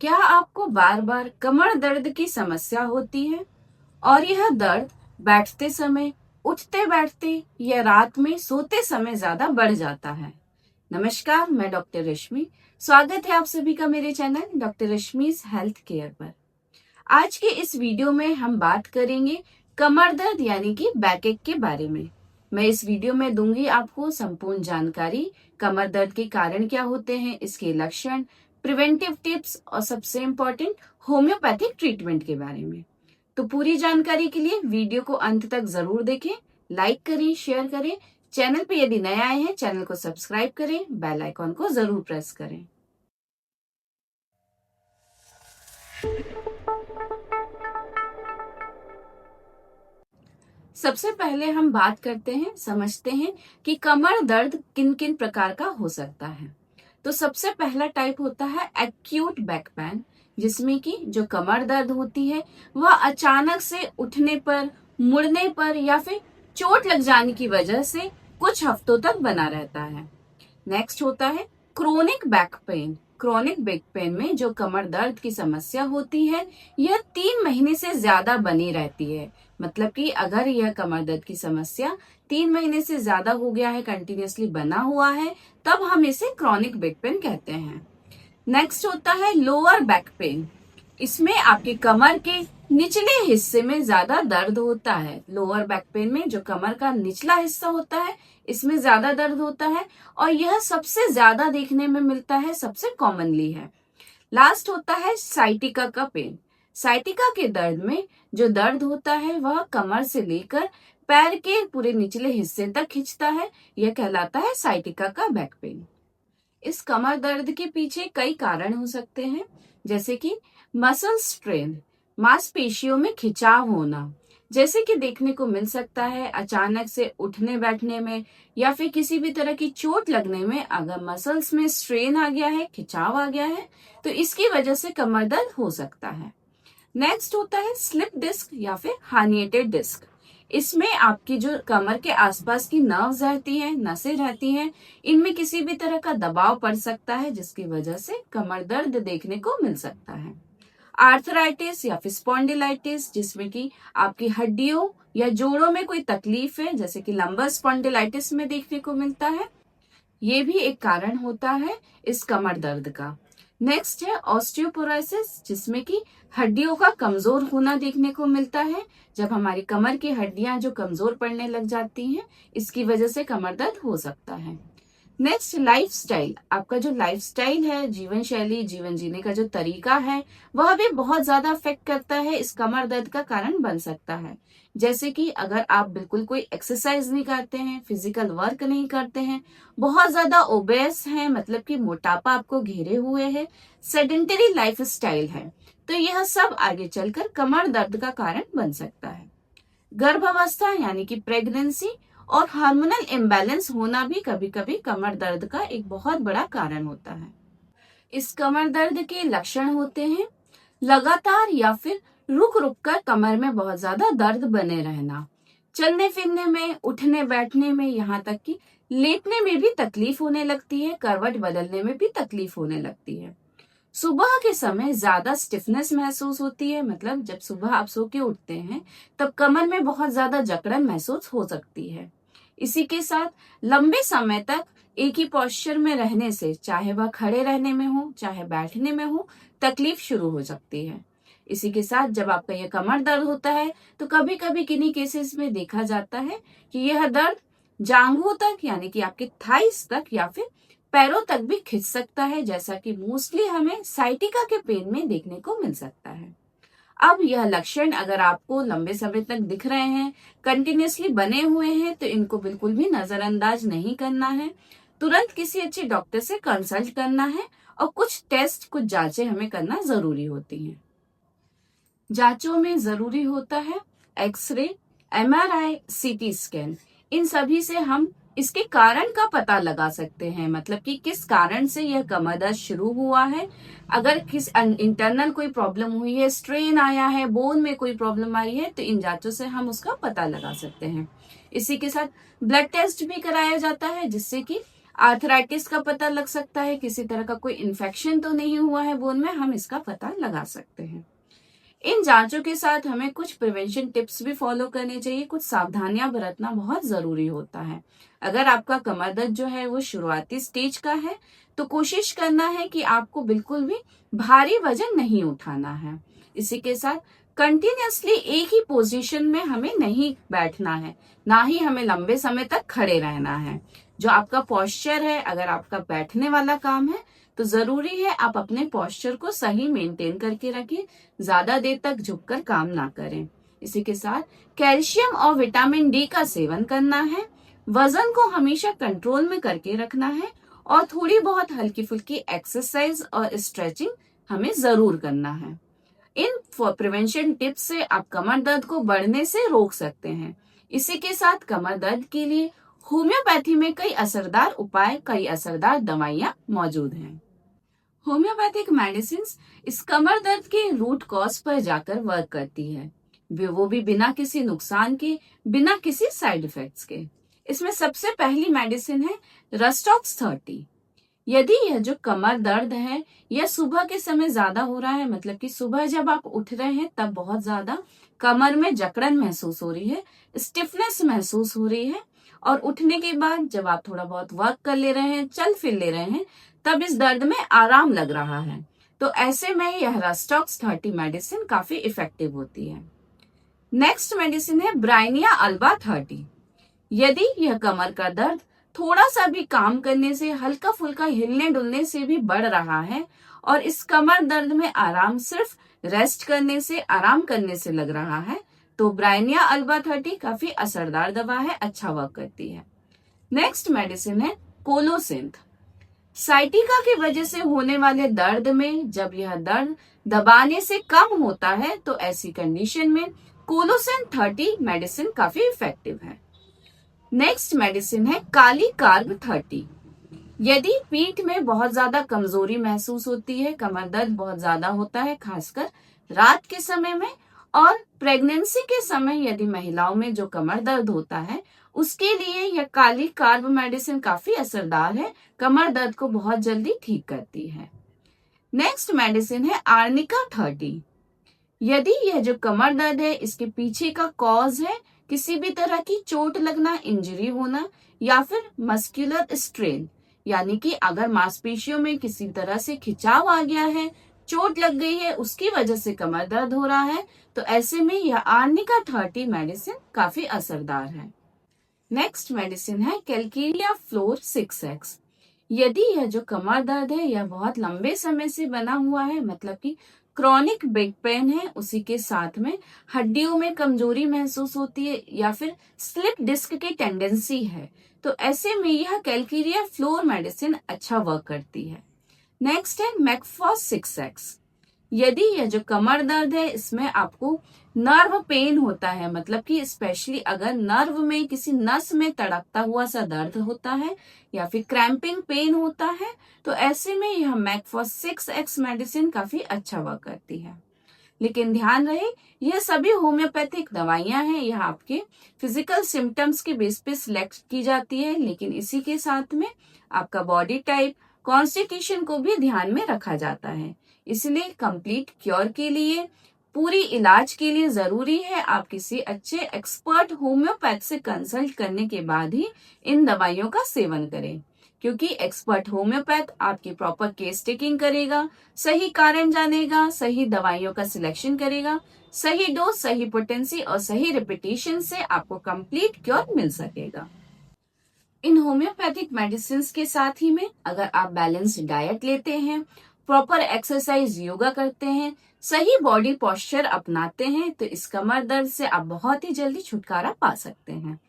क्या आपको बार बार कमर दर्द की समस्या होती है और यह दर्द बैठते समय, उठते बैठते या रात में सोते समय ज्यादा बढ़ जाता है? नमस्कार, मैं डॉक्टर रश्मि। स्वागत है आप सभी का मेरे चैनल डॉक्टर रश्मि's हेल्थ केयर पर। आज के इस वीडियो में हम बात करेंगे कमर दर्द यानी कि बैक एक के बारे में। मैं इस वीडियो में दूंगी आपको संपूर्ण जानकारी, कमर दर्द के कारण क्या होते हैं, इसके लक्षण, प्रिवेंटिव टिप्स और सबसे इम्पोर्टेंट होम्योपैथिक ट्रीटमेंट के बारे में। तो पूरी जानकारी के लिए वीडियो को अंत तक जरूर देखें, लाइक करें, शेयर करें। चैनल पे यदि नए आए हैं, चैनल को सब्सक्राइब करें, बेल आइकॉन को जरूर प्रेस करें। सबसे पहले हम बात करते हैं, समझते हैं कि कमर दर्द किन किन प्रकार का हो सकता है। तो सबसे पहला टाइप होता है एक्यूट बैक पेन, जिसमें कि जो कमर दर्द होती है वह अचानक से उठने पर, मुड़ने पर या फिर चोट लग जाने की वजह से कुछ हफ्तों तक बना रहता है। नेक्स्ट होता है chronic back pain. Chronic back pain में जो कमर दर्द की समस्या होती है यह 3 महीने से ज्यादा बनी रहती है। मतलब कि अगर यह कमर दर्द की समस्या 3 महीने से ज्यादा हो गया है, कंटिन्यूअसली बना हुआ है, तब हम इसे क्रोनिक बैक पेन कहते हैं। नेक्स्ट होता है लोअर बैक पेन। इसमें आपके कमर के निचले हिस्से में ज्यादा दर्द होता है। लोअर बैक पेन में जो कमर का निचला हिस्सा होता है इसमें ज्यादा दर्द होता है और यह सबसे ज्यादा देखने में मिलता है, सबसे कॉमनली है। लास्ट होता है साइटिका का पेन। साइटिका के दर्द में जो दर्द होता है वह कमर से लेकर पैर के पूरे निचले हिस्से तक खींचता है। यह कहलाता है साइटिका का बैक पेन। इस कमर दर्द के पीछे कई कारण हो सकते हैं, जैसे कि मसल स्ट्रेन, मांसपेशियों में खिंचाव होना, जैसे कि देखने को मिल सकता है अचानक से उठने बैठने में या फिर किसी भी तरह की चोट लगने में। अगर मसल्स में स्ट्रेन आ गया है, खिंचाव आ गया है, तो इसकी वजह से कमर दर्द हो सकता है। नेक्स्ट होता है स्लिप डिस्क या फिर हर्निएटेड डिस्क। इसमें आपकी जो कमर के आसपास की नर्व्स रहती हैं, नसें रहती हैं, इनमें किसी भी तरह का दबाव पड़ सकता है, जिसकी वजह से कमर दर्द देखने को मिल सकता है। आर्थराइटिस या फिर स्पॉन्डिलाइटिस, जिसमें कि आपकी हड्डियों या जोड़ों में कोई तकलीफ है, जैसे कि लंबर स्पॉन्डिलाइटिस में देखने को मिलता है, ये भी एक कारण होता है इस कमर दर्द का। नेक्स्ट है ऑस्टियोपोरोसिस, जिसमें कि हड्डियों का कमजोर होना देखने को मिलता है। जब हमारी कमर की हड्डियां जो कमजोर पड़ने लग जाती हैं, इसकी वजह से कमर दर्द हो सकता है। Next lifestyle. आपका जो लाइफस्टाइल है, जीवन शैली, जीवन जीने का जो तरीका है, वह भी बहुत ज्यादा अफेक्ट करता है, इस कमर दर्द का कारण बन सकता है। जैसे कि अगर आप बिल्कुल कोई एक्सरसाइज नहीं करते हैं, फिजिकल वर्क नहीं करते हैं, बहुत ज्यादा ओबेस हैं, मतलब कि मोटापा आपको घेरे हुए है, सेडेंटरी लाइफ स्टाइल है, तो यह सब आगे चलकर कमर दर्द का कारण बन सकता है। गर्भावस्था यानी कि प्रेगनेंसी और हार्मोनल इम्बैलेंस होना भी कभी कभी कमर दर्द का एक बहुत बड़ा कारण होता है। इस कमर दर्द के लक्षण होते हैं लगातार या फिर रुक रुक कर कमर में बहुत ज्यादा दर्द बने रहना, चलने फिरने में, उठने बैठने में, यहाँ तक कि लेटने में भी तकलीफ होने लगती है, करवट बदलने में भी तकलीफ होने लगती है। सुबह के समय ज्यादा स्टिफनेस महसूस होती है, मतलब जब सुबह आप सो के उठते हैं तब कमर में बहुत ज्यादा जकड़न महसूस हो सकती है। इसी के साथ लंबे समय तक एक ही पोस्चर में रहने से, चाहे वह खड़े रहने में हो चाहे बैठने में हो, तकलीफ शुरू हो सकती है। इसी के साथ जब आपका यह कमर दर्द होता है तो कभी कभी किन्हीं केसेस में देखा जाता है कि यह दर्द जांघों तक यानी कि आपके थाइस तक या फिर पैरों तक भी खिंच सकता है, जैसा कि मोस्टली हमें साइटिका के पेन में देखने को मिल सकता है। अब यह लक्षण अगर आपको लंबे समय तक दिख रहे हैं, कंटिन्यूअसली बने हुए हैं, तो इनको बिल्कुल भी नजरअंदाज नहीं करना है। तुरंत किसी अच्छे डॉक्टर से कंसल्ट करना है और कुछ टेस्ट, कुछ जांचें हमें करना जरूरी होती हैं। जांचों में जरूरी होता है एक्सरे, एमआरआई, सीटी स्कैन। इन सभी से हम इसके कारण का पता लगा सकते हैं, मतलब कि किस कारण से यह कमर दर्द शुरू हुआ है। अगर किस इंटरनल कोई प्रॉब्लम हुई है, स्ट्रेन आया है, बोन में कोई प्रॉब्लम आई है, तो इन जांचों से हम उसका पता लगा सकते हैं। इसी के साथ ब्लड टेस्ट भी कराया जाता है, जिससे कि आर्थराइटिस का पता लग सकता है, किसी तरह का कोई इन्फेक्शन तो नहीं हुआ है बोन में, हम इसका पता लगा सकते हैं। इन जांचों के साथ हमें कुछ प्रिवेंशन टिप्स भी फॉलो करने चाहिए, कुछ सावधानियां बरतना बहुत जरूरी होता है। अगर आपका कमर दर्द जो है वो शुरुआती स्टेज का है तो कोशिश करना है कि आपको बिल्कुल भी भारी वजन नहीं उठाना है। इसी के साथ कंटिन्यूअसली एक ही पोजीशन में हमें नहीं बैठना है, ना ही हमें लंबे समय तक खड़े रहना है। जो आपका पोस्चर है, अगर आपका बैठने वाला काम है तो जरूरी है आप अपने पोस्चर को सही मेंटेन करके रखें, ज्यादा देर तक झुककर काम ना करें। इसी के साथ कैल्शियम और विटामिन डी का सेवन करना है, वजन को हमेशा कंट्रोल में करके रखना है और थोड़ी बहुत हल्की फुल्की एक्सरसाइज और स्ट्रेचिंग हमें जरूर करना है। इन प्रिवेंशन टिप्स से आप कमर दर्द को बढ़ने से रोक सकते हैं। इसी के साथ कमर दर्द के लिए होम्योपैथी में कई असरदार उपाय, कई असरदार दवाइयां मौजूद हैं। होम्योपैथिक मेडिसिन इस कमर दर्द के रूट कॉज पर जाकर वर्क करती है, वो भी बिना किसी नुकसान के, बिना किसी साइड इफेक्ट्स के। इसमें सबसे पहली मेडिसिन है रस्टॉक्स 30। यदि यह जो कमर दर्द है यह सुबह के समय ज्यादा हो रहा है, मतलब कि सुबह जब आप उठ रहे हैं तब बहुत ज्यादा कमर में जकड़न महसूस हो रही है, स्टिफनेस महसूस हो रही है, और उठने के बाद जब आप थोड़ा बहुत वर्क कर ले रहे हैं, चल फिर ले रहे हैं, तब इस दर्द में आराम लग रहा है, तो ऐसे में यह रस्टॉक्स 30 मेडिसिन काफी इफेक्टिव होती है। नेक्स्ट मेडिसिन है ब्राइनिया अल्बा 30। यदि यह कमर का दर्द थोड़ा सा भी काम करने से, हल्का फुल्का हिलने डुलने से भी बढ़ रहा है और इस कमर दर्द में आराम सिर्फ रेस्ट करने से, आराम करने से लग रहा है, तो ब्राइनिया अल्बा 30 काफी असरदार दवा है, अच्छा वर्क करती है। नेक्स्ट मेडिसिन है कोलोसिंथ। साइटिका की वजह से होने वाले दर्द में जब यह दर्द दबाने से कम होता है तो ऐसी कंडीशन में कोलोसिंथ 30 मेडिसिन काफी इफेक्टिव है। नेक्स्ट मेडिसिन है काली कार्ब 30। यदि पीठ में बहुत ज्यादा कमजोरी महसूस होती है, कमर दर्द बहुत ज्यादा होता है खासकर रात के समय में, और प्रेगनेंसी के समय यदि महिलाओं में जो कमर दर्द होता है उसके लिए यह काली कार्ब मेडिसिन काफी असरदार है, कमर दर्द को बहुत जल्दी ठीक करती है। नेक्स्ट मेडिसिन है आर्निका 30। यदि यह जो कमर दर्द है इसके पीछे का कॉज है किसी भी तरह की चोट लगना, इंजरी होना, या फिर मस्कुलर स्ट्रेन, यानी कि अगर मांसपेशियों में किसी तरह से खिंचाव आ गया है, चोट लग गई है, उसकी वजह से कमर दर्द हो रहा है, तो ऐसे में यह आर्निका 30 मेडिसिन काफी असरदार है। नेक्स्ट मेडिसिन है कैलकेरिया फ्लोर 6X। यदि यह जो कमर दर्द है यह बहुत लंबे समय से बना हुआ है, मतलब कि क्रॉनिक बैक पेन है, उसी के साथ में हड्डियों में कमजोरी महसूस होती है या फिर स्लिप डिस्क की टेंडेंसी है, तो ऐसे में यह कैलकेरिया फ्लोर मेडिसिन अच्छा वर्क करती है। नेक्स्ट है मैकफॉस 6X। यदि यह जो कमर दर्द है इसमें आपको नर्व पेन होता है, मतलब कि स्पेशली अगर नर्व में किसी नस में तड़कता हुआ सा दर्द होता है या फिर क्रैम्पिंग पेन होता है, तो ऐसे में यह मैकफॉस 6X मेडिसिन काफी अच्छा वर्क करती है। लेकिन ध्यान रहे यह सभी होम्योपैथिक दवाइयां हैं, यह आपके फिजिकल सिम्टम्स के बेस पे सिलेक्ट की जाती है, लेकिन इसी के साथ में आपका बॉडी टाइप, कॉन्स्टिट्यूशन को भी ध्यान में रखा जाता है। इसलिए कंप्लीट क्योर के लिए, पूरी इलाज के लिए जरूरी है आप किसी अच्छे एक्सपर्ट होम्योपैथ से कंसल्ट करने के बाद ही इन दवाइयों का सेवन करें, क्योंकि एक्सपर्ट होम्योपैथ आपकी प्रॉपर केस टेकिंग करेगा, सही कारण जानेगा, सही दवाइयों का सिलेक्शन करेगा, सही डोज, सही पोटेंसी और सही रिपीटेशन से आपको कंप्लीट क्योर मिल सकेगा। इन होम्योपैथिक मेडिसिन के साथ ही में अगर आप बैलेंस्ड डाइट लेते हैं, प्रॉपर एक्सरसाइज, योगा करते हैं, सही बॉडी पोस्चर अपनाते हैं, तो इस कमर दर्द से आप बहुत ही जल्दी छुटकारा पा सकते हैं।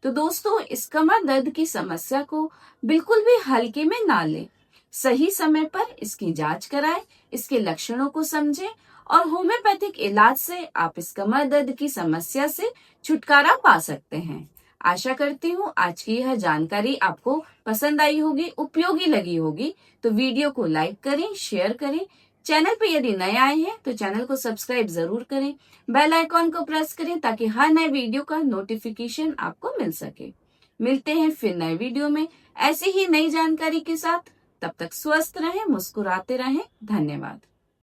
तो दोस्तों, इस कमर दर्द की समस्या को बिल्कुल भी हल्के में ना लें, सही समय पर इसकी जांच कराएं, इसके लक्षणों को समझें और होम्योपैथिक इलाज से आप इस कमर दर्द की समस्या से छुटकारा पा सकते हैं। आशा करती हूँ आज की यह जानकारी आपको पसंद आई होगी, उपयोगी लगी होगी, तो वीडियो को लाइक करें, शेयर करें। चैनल पे यदि नए आए हैं तो चैनल को सब्सक्राइब जरूर करें, बेल आइकॉन को प्रेस करें ताकि हर नए वीडियो का नोटिफिकेशन आपको मिल सके। मिलते हैं फिर नए वीडियो में ऐसी ही नई जानकारी के साथ। तब तक स्वस्थ रहें, मुस्कुराते रहें। धन्यवाद।